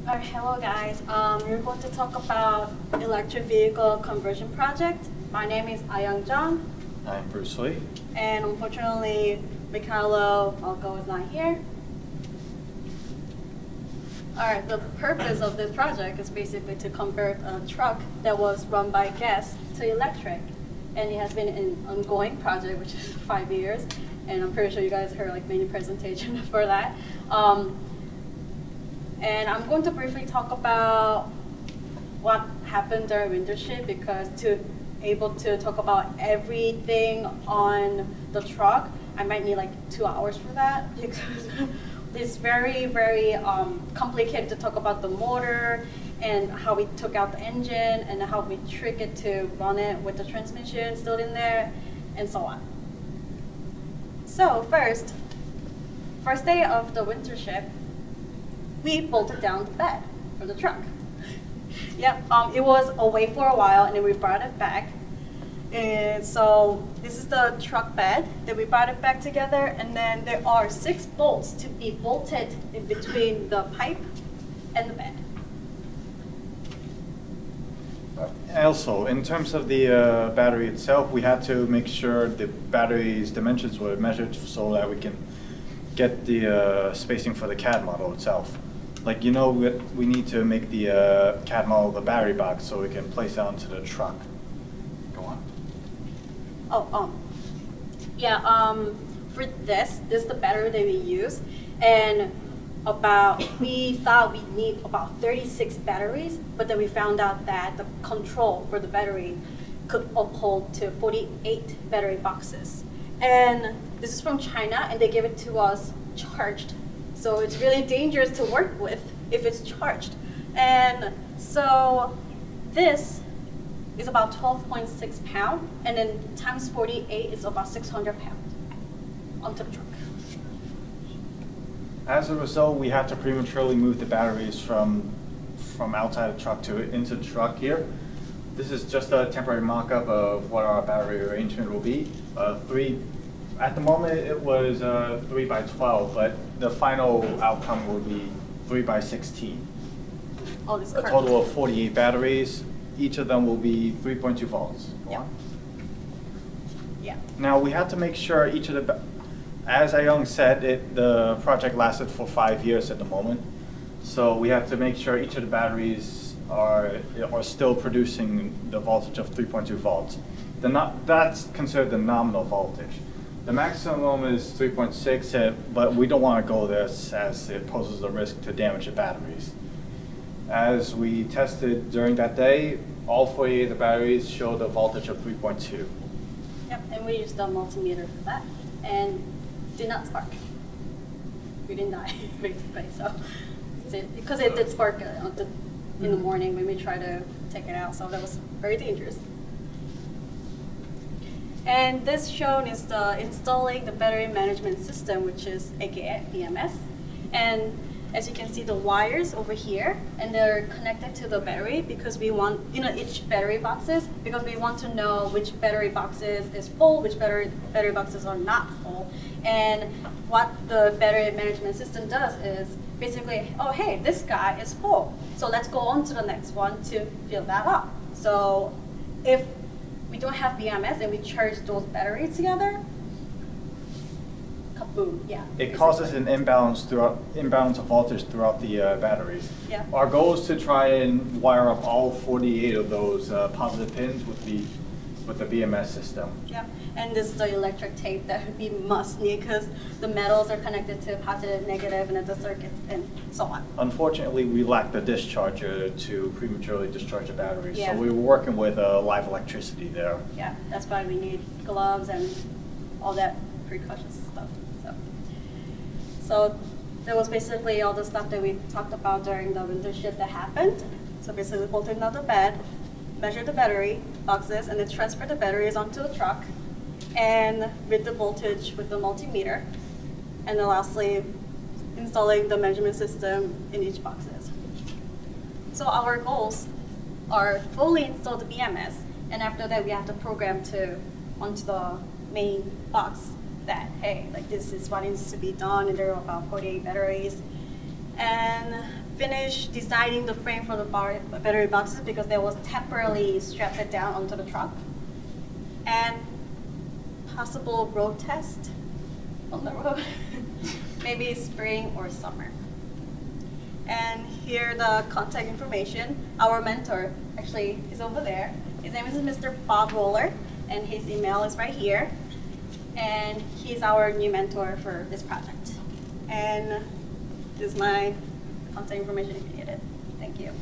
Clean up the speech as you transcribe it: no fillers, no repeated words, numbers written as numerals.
All right, hello guys. We're going to talk about electric vehicle conversion project. My name is Ayang John. I'm Bruce Lee. And unfortunately, Mikhailo Malko is not here. All right, the purpose of this project is basically to convert a truck that was run by gas to electric. And it has been an ongoing project, which is 5 years. And I'm pretty sure you guys heard like many presentations for that. And I'm going to briefly talk about what happened during Wintership, because to able to talk about everything on the truck, I might need like 2 hours for that, because it's very, very complicated to talk about the motor and how we took out the engine and how we trick it to run it with the transmission still in there and so on. So first day of the Wintership, we bolted down the bed for the truck. Yep, it was away for a while and then we brought it back. And so this is the truck bed, then we brought it back together, and then there are 6 bolts to be bolted in between the pipe and the bed. Also, in terms of the battery itself, we had to make sure the battery's dimensions were measured so that we can get the spacing for the CAD model itself. Like, you know, we need to make the CAD model the battery box so we can place it onto the truck. Go on. For this is the battery that we use, and we thought we need about 36 batteries, but then we found out that the control for the battery could uphold to 48 battery boxes. And this is from China, and they give it to us charged. So it's really dangerous to work with if it's charged. And so this is about 12.6 pounds, and then times 48 is about 600 pounds onto the truck. As a result, we had to prematurely move the batteries from outside the truck into the truck here. This is just a temporary mock-up of what our battery arrangement will be. At the moment, it was 3 by 12, but the final outcome will be 3 by 16. A total of 48 batteries. Each of them will be 3.2 volts. Yeah. Yeah. Now, we had to make sure each of the, as Ayang said, the project lasted for 5 years at the moment. So we have to make sure each of the batteries are still producing the voltage of 3.2 volts. That's considered the nominal voltage. The maximum is 3.6, but we don't want to go there as it poses a risk to damage the batteries. As we tested during that day, all 48 of the batteries showed a voltage of 3.2. Yep, and we used the multimeter for that, and did not spark. We didn't die, basically. So, because it did spark in the morning when we tried to take it out, so that was very dangerous. And this shown is installing the battery management system, which is aka BMS. And as you can see, the wires over here, and they're connected to the battery because we want, each battery boxes, because we want to know which battery boxes is full, which battery boxes are not full. And what the battery management system does is basically, oh hey, this guy is full, so let's go on to the next one to fill that up. So if we don't have BMS and we charge those batteries together, kaboom, yeah. It causes an imbalance of voltage throughout the batteries. Yeah. Our goal is to try and wire up all 48 of those positive pins with the BMS system. Yeah, and this is the electric tape that we must need because the metals are connected to positive, negative, and the circuits, and so on. Unfortunately, we lack the discharger to prematurely discharge the batteries, yeah. So we were working with live electricity there. Yeah, that's why we need gloves and all that precautions stuff. So that was basically all the stuff that we talked about during the Wintership that happened. So basically, bolted down the bed, measure the battery boxes, and then transfer the batteries onto the truck, and read the voltage with the multimeter, and then lastly, installing the measurement system in each boxes. So our goals are fully install the BMS, and after that we have to program onto the main box that, hey, like this is what needs to be done, and there are about 48 batteries. and finish designing the frame for the battery boxes because they was temporarily strapped it down onto the truck, and possible road test on the road, maybe spring or summer. And here the contact information. Our mentor, actually, is over there. His name is Mr. Bob Roller, and his email is right here. And he's our new mentor for this project. And this is my contact information if you need it. Thank you.